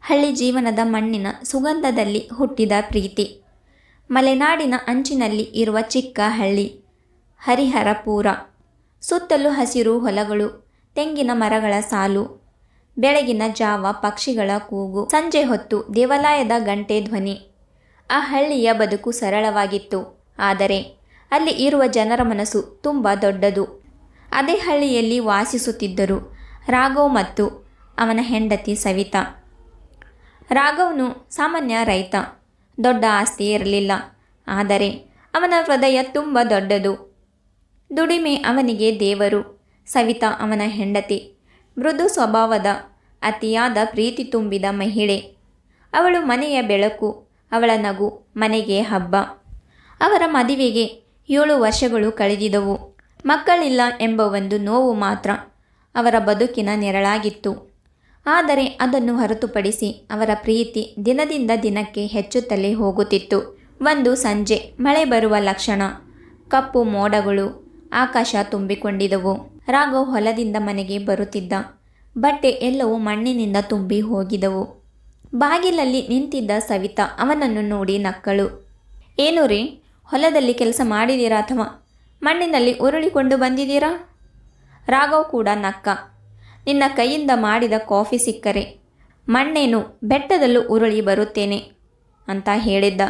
ಹಳ್ಳಿ ಜೀವನದ ಮಣ್ಣಿನ ಸುಗಂಧದಲ್ಲಿ ಹುಟ್ಟಿದ ಪ್ರೀತಿ. ಮಲೆನಾಡಿನ ಅಂಚಿನಲ್ಲಿ ಇರುವ ಚಿಕ್ಕ ಹಳ್ಳಿ ಹರಿಹರಪುರ. ಸುತ್ತಲೂ ಹಸಿರು ಹೊಲಗಳು, ತೆಂಗಿನ ಮರಗಳ ಸಾಲು. ಬೆಳಗಿನ ಜಾವ ಪಕ್ಷಿಗಳ ಕೂಗು, ಸಂಜೆ ಹೊತ್ತು ದೇವಾಲಯದ ಗಂಟೆ ಧ್ವನಿ. ಆ ಹಳ್ಳಿಯ ಬದುಕು ಸರಳವಾಗಿತ್ತು, ಆದರೆ ಅಲ್ಲಿ ಇರುವ ಜನರ ಮನಸ್ಸು ತುಂಬ ದೊಡ್ಡದು. ಅದೇ ಹಳ್ಳಿಯಲ್ಲಿ ವಾಸಿಸುತ್ತಿದ್ದರು ರಾಘವ್ ಮತ್ತು ಅವನ ಹೆಂಡತಿ ಸವಿತಾ. ರಾಘವ್ನು ಸಾಮಾನ್ಯ ರೈತ. ದೊಡ್ಡ ಆಸ್ತಿ ಇರಲಿಲ್ಲ, ಆದರೆ ಅವನ ಹೃದಯ ತುಂಬ ದೊಡ್ಡದು. ದುಡಿಮೆ ಅವನಿಗೆ ದೇವರು. ಸವಿತಾ ಅವನ ಹೆಂಡತಿ, ಮೃದು ಸ್ವಭಾವದ, ಅತಿಯಾದ ಪ್ರೀತಿ ತುಂಬಿದ ಮಹಿಳೆ. ಅವಳು ಮನೆಯ ಬೆಳಕು, ಅವಳ ನಗು ಮನೆಗೆ ಹಬ್ಬ. ಅವರ ಮದುವೆಗೆ 7 ವರ್ಷಗಳು ಕಳೆದಿದ್ದವು. ಮಕ್ಕಳಿಲ್ಲ ಎಂಬ ಒಂದು ನೋವು ಮಾತ್ರ ಅವರ ಬದುಕಿನ ನೆರಳಾಗಿತ್ತು. ಆದರೆ ಅದನ್ನು ಹೊರತುಪಡಿಸಿ ಅವರ ಪ್ರೀತಿ ದಿನದಿಂದ ದಿನಕ್ಕೆ ಹೆಚ್ಚುತ್ತಲೇ ಹೋಗುತ್ತಿತ್ತು. ಒಂದು ಸಂಜೆ ಮಳೆ ಬರುವ ಲಕ್ಷಣ. ಕಪ್ಪು ಮೋಡಗಳು ಆಕಾಶ ತುಂಬಿಕೊಂಡಿದ್ದವು. ರಾಘವ್ ಹೊಲದಿಂದ ಮನೆಗೆ ಬರುತ್ತಿದ್ದ. ಬಟ್ಟೆ ಎಲ್ಲವೂ ಮಣ್ಣಿನಿಂದ ತುಂಬಿ ಹೋಗಿದ್ದವು. ಬಾಗಿಲಲ್ಲಿ ನಿಂತಿದ್ದ ಸವಿತಾ ಅವನನ್ನು ನೋಡಿ ನಕ್ಕಳು. ಏನು ರೀ, ಹೊಲದಲ್ಲಿ ಕೆಲಸ ಮಾಡಿದ್ದೀರಾ ಅಥವಾ ಮಣ್ಣಿನಲ್ಲಿ ಉರುಳಿಕೊಂಡು ಬಂದಿದ್ದೀರಾ? ರಾಘವ್ ಕೂಡ ನಕ್ಕ. ನಿನ್ನ ಕೈಯಿಂದ ಮಾಡಿದ ಕಾಫಿ ಸಿಕ್ಕರೆ ಮಣ್ಣೇನು ಬೆಟ್ಟದಲ್ಲೂ ಉರುಳಿ ಬರುತ್ತೇನೆ ಅಂತ ಹೇಳಿದ್ದ.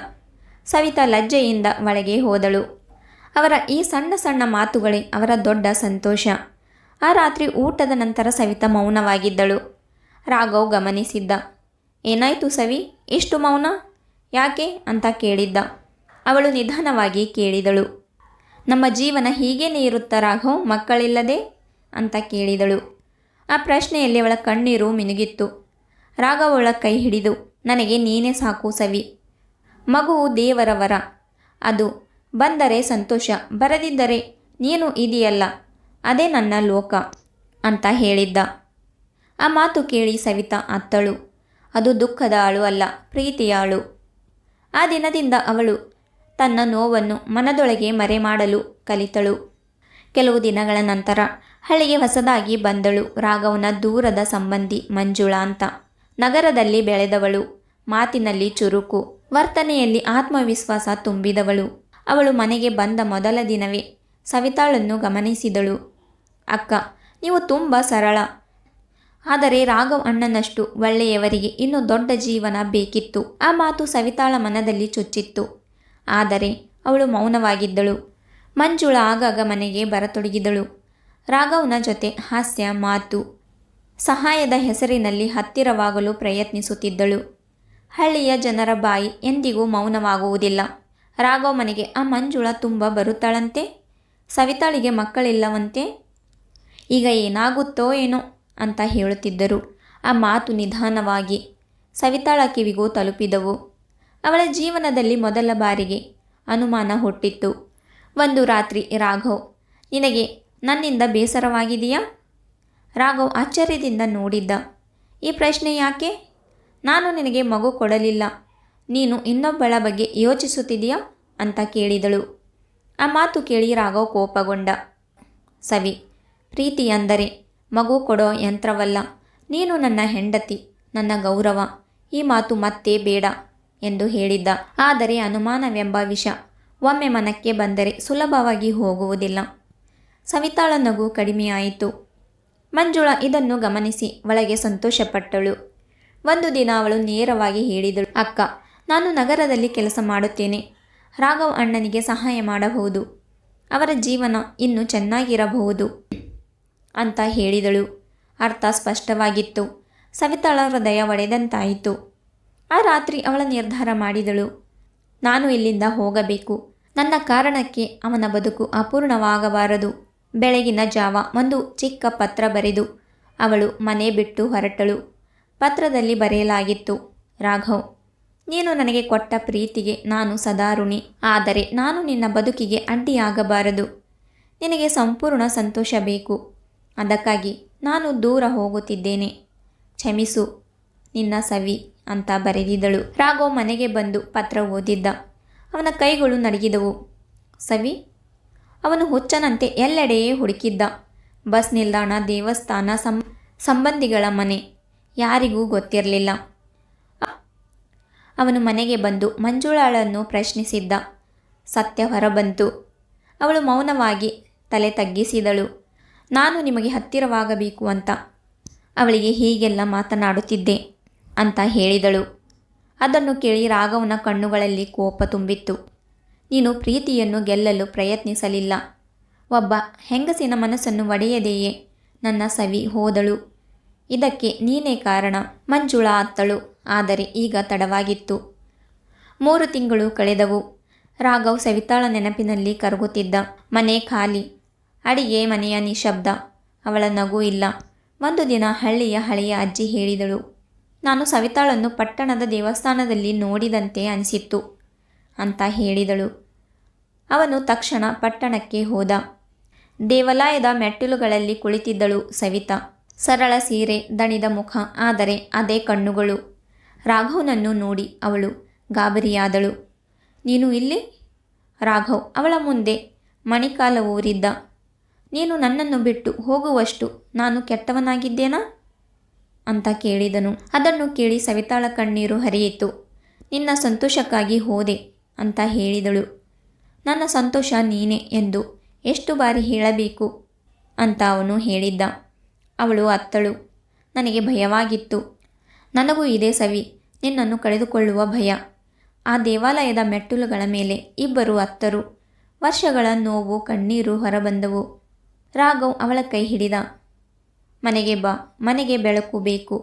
ಸವಿತಾ ಲಜ್ಜೆಯಿಂದ ಒಳಗೆ ಹೋದಳು. ಅವರ ಈ ಸಣ್ಣ ಸಣ್ಣ ಮಾತುಗಳೇ ಅವರ ದೊಡ್ಡ ಸಂತೋಷ. ಆ ರಾತ್ರಿ ಊಟದ ನಂತರ ಸವಿತಾ ಮೌನವಾಗಿದ್ದಳು. ರಾಘವ್ ಗಮನಿಸಿದ್ದ. ಏನಾಯಿತು ಸವಿ, ಇಷ್ಟು ಮೌನ ಯಾಕೆ ಅಂತ ಕೇಳಿದ್ದ. ಅವಳು ನಿಧಾನವಾಗಿ ಕೇಳಿದಳು. ನಮ್ಮ ಜೀವನ ಹೀಗೇನೇ ಇರುತ್ತಾ ರಾಘವ್, ಮಕ್ಕಳಿಲ್ಲದೆ ಅಂತ ಕೇಳಿದಳು. ಆ ಪ್ರಶ್ನೆಯಲ್ಲಿ ಅವಳ ಕಣ್ಣೀರು ಮಿನುಗಿತ್ತು. ರಾಘವ್ ಅವಳ ಕೈ ಹಿಡಿದು, ನನಗೆ ನೀನೇ ಸಾಕು ಸವಿ. ಮಗುವು ದೇವರ ವರ. ಅದು ಬಂದರೆ ಸಂತೋಷ, ಬರದಿದ್ದರೆ ನೀನು ಇದೆಯಲ್ಲ, ಅದೇ ನನ್ನ ಲೋಕ ಅಂತ ಹೇಳಿದ್ದ. ಆ ಮಾತು ಕೇಳಿ ಸವಿತಾ ಅತ್ತಳು. ಅದು ದುಃಖದ ಅಳು ಅಲ್ಲ, ಪ್ರೀತಿಯ ಅಳು. ಆ ದಿನದಿಂದ ಅವಳು ತನ್ನ ನೋವನ್ನು ಮನದೊಳಗೆ ಮರೆಮಾಡಲು ಕಲಿತಳು. ಕೆಲವು ದಿನಗಳ ನಂತರ ಹಳ್ಳಿಗೆ ಹೊಸದಾಗಿ ಬಂದಳು ರಾಘವ್ನ ದೂರದ ಸಂಬಂಧಿ ಮಂಜುಳಾ ಅಂತ. ನಗರದಲ್ಲಿ ಬೆಳೆದವಳು, ಮಾತಿನಲ್ಲಿ ಚುರುಕು, ವರ್ತನೆಯಲ್ಲಿ ಆತ್ಮವಿಶ್ವಾಸ ತುಂಬಿದವಳು. ಅವಳು ಮನೆಗೆ ಬಂದ ಮೊದಲ ದಿನವೇ ಸವಿತಾಳನ್ನು ಗಮನಿಸಿದಳು. ಅಕ್ಕ, ನೀವು ತುಂಬ ಸರಳ, ಆದರೆ ರಾಘವ್ ಅಣ್ಣನಷ್ಟು ಒಳ್ಳೆಯವರಿಗೆ ಇನ್ನೂ ದೊಡ್ಡ ಜೀವನ ಬೇಕಿತ್ತು. ಆ ಮಾತು ಸವಿತಾಳ ಮನದಲ್ಲಿ ಚುಚ್ಚಿತ್ತು. ಆದರೆ ಅವಳು ಮೌನವಾಗಿದ್ದಳು. ಮಂಜುಳಾ ಆಗಾಗ ಮನೆಗೆ ಬರತೊಡಗಿದಳು. ರಾಘವ್ನ ಜೊತೆ ಹಾಸ್ಯ, ಮಾತು, ಸಹಾಯದ ಹೆಸರಿನಲ್ಲಿ ಹತ್ತಿರವಾಗಲು ಪ್ರಯತ್ನಿಸುತ್ತಿದ್ದಳು. ಹಳ್ಳಿಯ ಜನರ ಬಾಯಿ ಎಂದಿಗೂ ಮೌನವಾಗುವುದಿಲ್ಲ. ರಾಘವ್ ಮನೆಗೆ ಆ ಮಂಜುಳಾ ತುಂಬ ಬರುತ್ತಾಳಂತೆ. ಸವಿತಾಳಿಗೆ ಮಕ್ಕಳಿಲ್ಲವಂತೆ. ಈಗ ಏನಾಗುತ್ತೋ ಏನೋ ಅಂತ ಹೇಳುತ್ತಿದ್ದರು. ಆ ಮಾತು ನಿಧಾನವಾಗಿ ಸವಿತಾಳ ಕಿವಿಗೂ ತಲುಪಿದವು. ಅವಳ ಜೀವನದಲ್ಲಿ ಮೊದಲ ಬಾರಿಗೆ ಅನುಮಾನ ಹುಟ್ಟಿತ್ತು. ಒಂದು ರಾತ್ರಿ ರಾಘವ್, ನಿನಗೆ ನನ್ನಿಂದ ಬೇಸರವಾಗಿದೆಯಾ? ರಾಘವ್ ಆಶ್ಚರ್ಯದಿಂದ ನೋಡಿದ್ದ. ಈ ಪ್ರಶ್ನೆ ಯಾಕೆ? ನಾನು ನಿನಗೆ ಮಗು ಕೊಡಲಿಲ್ಲ, ನೀನು ಇನ್ನೊಬ್ಬಳ ಬಗ್ಗೆ ಯೋಚಿಸುತ್ತಿದೆಯಾ ಅಂತ ಕೇಳಿದಳು. ಆ ಮಾತು ಕೇಳಿ ರಾಘವ್ ಕೋಪಗೊಂಡ. ಸವಿ, ಪ್ರೀತಿ ಅಂದರೆ ಮಗು ಕೊಡೋ ಯಂತ್ರವಲ್ಲ. ನೀನು ನನ್ನ ಹೆಂಡತಿ, ನನ್ನ ಗೌರವ. ಈ ಮಾತು ಮತ್ತೆ ಬೇಡ ಎಂದು ಹೇಳಿದ್ದ. ಆದರೆ ಅನುಮಾನವೆಂಬ ವಿಷ ಒಮ್ಮೆ ಮನಕ್ಕೆ ಬಂದರೆ ಸುಲಭವಾಗಿ ಹೋಗುವುದಿಲ್ಲ. ಸವಿತಾಳ ನಗು ಕಡಿಮೆಯಾಯಿತು. ಮಂಜುಳಾ ಇದನ್ನು ಗಮನಿಸಿ ಒಳಗೆ ಸಂತೋಷಪಟ್ಟಳು. ಒಂದು ದಿನ ಅವಳು ನೇರವಾಗಿ ಹೇಳಿದಳು, ಅಕ್ಕ, ನಾನು ನಗರದಲ್ಲಿ ಕೆಲಸ ಮಾಡುತ್ತೇನೆ. ರಾಘವ್ ಅಣ್ಣನಿಗೆ ಸಹಾಯ ಮಾಡಬಹುದು. ಅವರ ಜೀವನ ಇನ್ನೂ ಚೆನ್ನಾಗಿರಬಹುದು ಅಂತ ಹೇಳಿದಳು. ಅರ್ಥ ಸ್ಪಷ್ಟವಾಗಿತ್ತು. ಸವಿತಾಳ ಹೃದಯ ಒಡೆದಂತಾಯಿತು. ಆ ರಾತ್ರಿ ಅವಳ ನಿರ್ಧಾರ ಮಾಡಿದಳು. ನಾನು ಇಲ್ಲಿಂದ ಹೋಗಬೇಕು. ನನ್ನ ಕಾರಣಕ್ಕೆ ಅವನ ಬದುಕು ಅಪೂರ್ಣವಾಗಬಾರದು. ಬೆಳಗಿನ ಜಾವ ಒಂದು ಚಿಕ್ಕ ಪತ್ರ ಬರೆದು ಅವಳು ಮನೆ ಬಿಟ್ಟು ಹೊರಟಳು. ಪತ್ರದಲ್ಲಿ ಬರೆಯಲಾಗಿತ್ತು, ರಾಘವ್, ನೀನು ನನಗೆ ಕೊಟ್ಟ ಪ್ರೀತಿಗೆ ನಾನು ಸದಾ ಋಣಿ. ಆದರೆ ನಾನು ನಿನ್ನ ಬದುಕಿಗೆ ಅಡ್ಡಿಯಾಗಬಾರದು. ನಿನಗೆ ಸಂಪೂರ್ಣ ಸಂತೋಷ ಬೇಕು. ಅದಕ್ಕಾಗಿ ನಾನು ದೂರ ಹೋಗುತ್ತಿದ್ದೇನೆ. ಕ್ಷಮಿಸು, ನಿನ್ನ ಸವಿ ಅಂತ ಬರೆದಿದ್ದಳು. ರಾಘವ್ ಮನೆಗೆ ಬಂದು ಪತ್ರ ಓದಿದ್ದ. ಅವನ ಕೈಗಳು ನಡುಗಿದವು. ಸವಿ? ಅವನು ಹುಚ್ಚನಂತೆ ಎಲ್ಲೆಡೆಯೇ ಹುಡುಕಿದ್ದ. ಬಸ್ ನಿಲ್ದಾಣ, ದೇವಸ್ಥಾನ, ಸಂಬಂಧಿಗಳ ಮನೆ, ಯಾರಿಗೂ ಗೊತ್ತಿರಲಿಲ್ಲ. ಅವನು ಮನೆಗೆ ಬಂದು ಮಂಜುಳಾಳನ್ನು ಪ್ರಶ್ನಿಸಿದ್ದ. ಸತ್ಯ ಹೊರಬಂತು. ಅವಳು ಮೌನವಾಗಿ ತಲೆ ತಗ್ಗಿಸಿದಳು. ನಾನು ನಿಮಗೆ ಹತ್ತಿರವಾಗಬೇಕು ಅಂತ ಅವಳಿಗೆ ಹೀಗೆಲ್ಲ ಮಾತನಾಡುತ್ತಿದ್ದೆ ಅಂತ ಹೇಳಿದಳು. ಅದನ್ನು ಕೇಳಿ ರಾಘವನ ಕಣ್ಣುಗಳಲ್ಲಿ ಕೋಪ ತುಂಬಿತ್ತು. ನೀನು ಪ್ರೀತಿಯನ್ನು ಗೆಲ್ಲಲು ಪ್ರಯತ್ನಿಸಲಿಲ್ಲ. ಒಬ್ಬ ಹೆಂಗಸಿನ ಮನಸ್ಸನ್ನು ಒಡೆಯದೆಯೇ ನನ್ನ ಸವಿ ಹೋದಳು. ಇದಕ್ಕೆ ನೀನೇ ಕಾರಣ. ಮಂಜುಳಾ ಅತ್ತಳು. ಆದರೆ ಈಗ ತಡವಾಗಿತ್ತು. 3 ತಿಂಗಳು ಕಳೆದವು. ರಾಘವ್ ಸವಿತಾಳ ನೆನಪಿನಲ್ಲಿ ಕರಗುತ್ತಿದ್ದ. ಮನೆ ಖಾಲಿ. ಅಡಿಗೆ ಮನೆಯ ನಿಶಬ್ದ. ಅವಳ ನಗು ಇಲ್ಲ. ಒಂದು ದಿನ ಹಳ್ಳಿಯ ಹಳೆಯ ಅಜ್ಜಿ ಹೇಳಿದಳು, ನಾನು ಸವಿತಾಳನ್ನು ಪಟ್ಟಣದ ದೇವಸ್ಥಾನದಲ್ಲಿ ನೋಡಿದಂತೆ ಅನಿಸಿತ್ತು ಅಂತ ಹೇಳಿದಳು. ಅವನು ತಕ್ಷಣ ಪಟ್ಟಣಕ್ಕೆ ಹೋದ. ದೇವಾಲಯದ ಮೆಟ್ಟಿಲುಗಳಲ್ಲಿ ಕುಳಿತಿದ್ದಳು ಸವಿತಾ. ಸರಳ ಸೀರೆ, ದಣಿದ ಮುಖ, ಆದರೆ ಅದೇ ಕಣ್ಣುಗಳು. ರಾಘವ್ನನ್ನು ನೋಡಿ ಅವಳು ಗಾಬರಿಯಾದಳು. ನೀನು ಇಲ್ಲಿ? ರಾಘವ್ ಅವಳ ಮುಂದೆ ಮಣಿಕಾಲ ಊರಿದ್ದ. ನೀನು ನನ್ನನ್ನು ಬಿಟ್ಟು ಹೋಗುವಷ್ಟು ನಾನು ಕೆಟ್ಟವನಾಗಿದ್ದೇನಾ ಅಂತ ಕೇಳಿದನು. ಅದನ್ನು ಕೇಳಿ ಸವಿತಾಳ ಕಣ್ಣೀರು ಹರಿಯಿತು. ನಿನ್ನ ಸಂತೋಷಕ್ಕಾಗಿ ಹೋದೆ ಅಂತ ಹೇಳಿದಳು. ನನ್ನ ಸಂತೋಷ ನೀನೆ ಎಂದು ಎಷ್ಟು ಬಾರಿ ಹೇಳಬೇಕು ಅಂತ ಅವನು ಹೇಳಿದ್ದ. ಅವಳು ಅತ್ತಳು. ನನಗೆ ಭಯವಾಗಿತ್ತು. ನನಗೂ ಇದೆ ಸವಿ, ನಿನ್ನನ್ನು ಕಳೆದುಕೊಳ್ಳುವ ಭಯ. ಆ ದೇವಾಲಯದ ಮೆಟ್ಟಿಲುಗಳ ಮೇಲೆ ಇಬ್ಬರು ಅತ್ತರು. ವರ್ಷಗಳ ನೋವು, ಕಣ್ಣೀರು ಹೊರಬಂದವು. ರಾಘವ್ ಅವಳ ಕೈ ಹಿಡಿದ. ಮನೆಗೆ ಬಾ, ಮನೆಗೆ ಬೆಳಕು ಬೇಕು.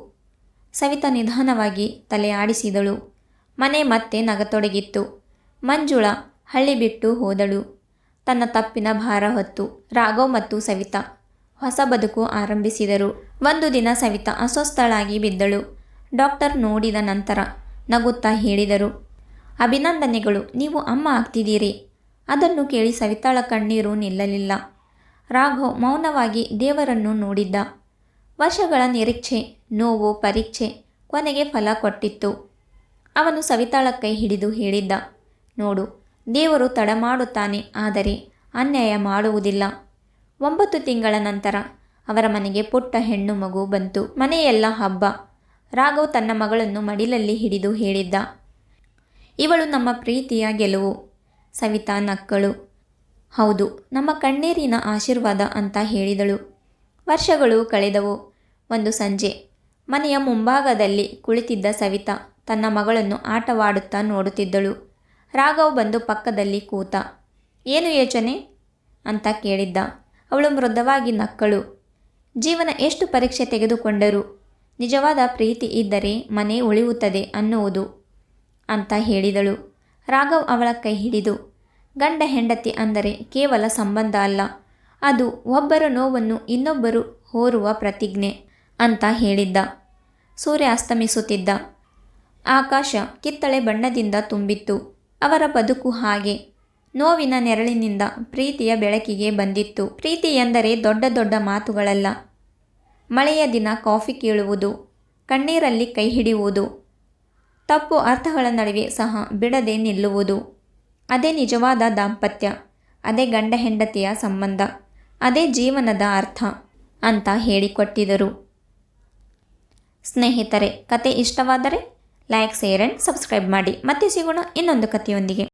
ಸವಿತಾ ನಿಧಾನವಾಗಿ ತಲೆ ಆಡಿಸಿದಳು. ಮನೆ ಮತ್ತೆ ನಗತೊಡಗಿತ್ತು. ಮಂಜುಳಾ ಹಳ್ಳಿ ಬಿಟ್ಟು ಹೋದಳು. ತನ್ನ ತಪ್ಪಿನ ಭಾರ ಹೊತ್ತು ರಾಘವ್ ಮತ್ತು ಸವಿತಾ ಹೊಸ ಬದುಕು ಆರಂಭಿಸಿದರು. ಒಂದು ದಿನ ಸವಿತಾ ಅಸ್ವಸ್ಥಳಾಗಿ ಬಿದ್ದಳು. ಡಾಕ್ಟರ್ ನೋಡಿದ ನಂತರ ನಗುತ್ತಾ ಹೇಳಿದರು, ಅಭಿನಂದನೆಗಳು, ನೀವು ಅಮ್ಮ ಆಗ್ತಿದ್ದೀರಿ. ಅದನ್ನು ಕೇಳಿ ಸವಿತಾಳ ಕಣ್ಣೀರು ನಿಲ್ಲಲಿಲ್ಲ. ರಾಘವ್ ಮೌನವಾಗಿ ದೇವರನ್ನು ನೋಡಿದ್ದ. ವರ್ಷಗಳ ನಿರೀಕ್ಷೆ, ನೋವು, ಪರೀಕ್ಷೆ ಕೊನೆಗೆ ಫಲ ಕೊಟ್ಟಿತ್ತು. ಅವನು ಸವಿತಾಳ ಕೈ ಹಿಡಿದು ಹೇಳಿದ್ದ, ನೋಡು, ದೇವರು ತಡ ಮಾಡುತ್ತಾನೆ, ಆದರೆ ಅನ್ಯಾಯ ಮಾಡುವುದಿಲ್ಲ. 9 ತಿಂಗಳ ನಂತರ ಅವರ ಮನೆಗೆ ಪುಟ್ಟ ಹೆಣ್ಣು ಮಗು ಬಂತು. ಮನೆಯೆಲ್ಲ ಹಬ್ಬ. ರಾಘವ್ ತನ್ನ ಮಗಳನ್ನು ಮಡಿಲಲ್ಲಿ ಹಿಡಿದು ಹೇಳಿದ್ದ, ಇವಳು ನಮ್ಮ ಪ್ರೀತಿಯ ಗೆಲುವು. ಸವಿತಾ ನಕ್ಕಳು. ಹೌದು, ನಮ್ಮ ಕಣ್ಣೀರಿನ ಆಶೀರ್ವಾದ ಅಂತ ಹೇಳಿದಳು. ವರ್ಷಗಳು ಕಳೆದವು. ಒಂದು ಸಂಜೆ ಮನೆಯ ಮುಂಭಾಗದಲ್ಲಿ ಕುಳಿತಿದ್ದ ಸವಿತಾ ತನ್ನ ಮಗಳನ್ನು ಆಟವಾಡುತ್ತಾ ನೋಡುತ್ತಿದ್ದಳು. ರಾಘವ್ ಬಂದು ಪಕ್ಕದಲ್ಲಿ ಕೂತ. ಏನು ಯೋಚನೆ ಅಂತ ಕೇಳಿದ್ದ. ಅವಳು ಮೃದುವಾಗಿ ನಕ್ಕಳು. ಜೀವನ ಎಷ್ಟು ಪರೀಕ್ಷೆ ತೆಗೆದುಕೊಂಡರೂ ನಿಜವಾದ ಪ್ರೀತಿ ಇದ್ದರೆ ಮನೆ ಉಳಿಯುತ್ತದೆ ಅನ್ನುವುದು ಅಂತ ಹೇಳಿದಳು. ರಾಘವ್ ಅವಳ ಕೈ ಹಿಡಿದು, ಗಂಡ ಹೆಂಡತಿ ಅಂದರೆ ಕೇವಲ ಸಂಬಂಧ ಅಲ್ಲ, ಅದು ಒಬ್ಬರ ನೋವನ್ನು ಇನ್ನೊಬ್ಬರು ಹೊರುವ ಪ್ರತಿಜ್ಞೆ ಅಂತ ಹೇಳಿದ್ದ. ಸೂರ್ಯ ಅಸ್ತಮಿಸುತ್ತಿದ್ದ. ಆಕಾಶ ಕಿತ್ತಳೆ ಬಣ್ಣದಿಂದ ತುಂಬಿತ್ತು. ಅವರ ಬದುಕು ಹಾಗೆ ನೋವಿನ ನೆರಳಿನಿಂದ ಪ್ರೀತಿಯ ಬೆಳಕಿಗೆ ಬಂದಿತ್ತು. ಪ್ರೀತಿ ಎಂದರೆ ದೊಡ್ಡ ದೊಡ್ಡ ಮಾತುಗಳಲ್ಲ. ಮಳೆಯ ದಿನ ಕಾಫಿ ಕೇಳುವುದು, ಕಣ್ಣೀರಲ್ಲಿ ಕೈ ಹಿಡಿಯುವುದು, ತಪ್ಪು ಅರ್ಥಗಳ ನಡುವೆ ಸಹ ಬಿಡದೆ ನಿಲ್ಲುವುದು. ಅದೇ ನಿಜವಾದ ದಾಂಪತ್ಯ. ಅದೇ ಗಂಡ ಹೆಂಡತಿಯ ಸಂಬಂಧ. ಅದೇ ಜೀವನದ ಅರ್ಥ ಅಂತ ಹೇಳಿಕೊಟ್ಟಿದರು. ಸ್ನೇಹಿತರೆ, ಕತೆ ಇಷ್ಟವಾದರೆ ಲೈಕ್, ಶೇರ್ ಆ್ಯಂಡ್ ಸಬ್ಸ್ಕ್ರೈಬ್ ಮಾಡಿ. ಮತ್ತೆ ಸಿಗೋಣ ಇನ್ನೊಂದು ಕಥೆಯೊಂದಿಗೆ.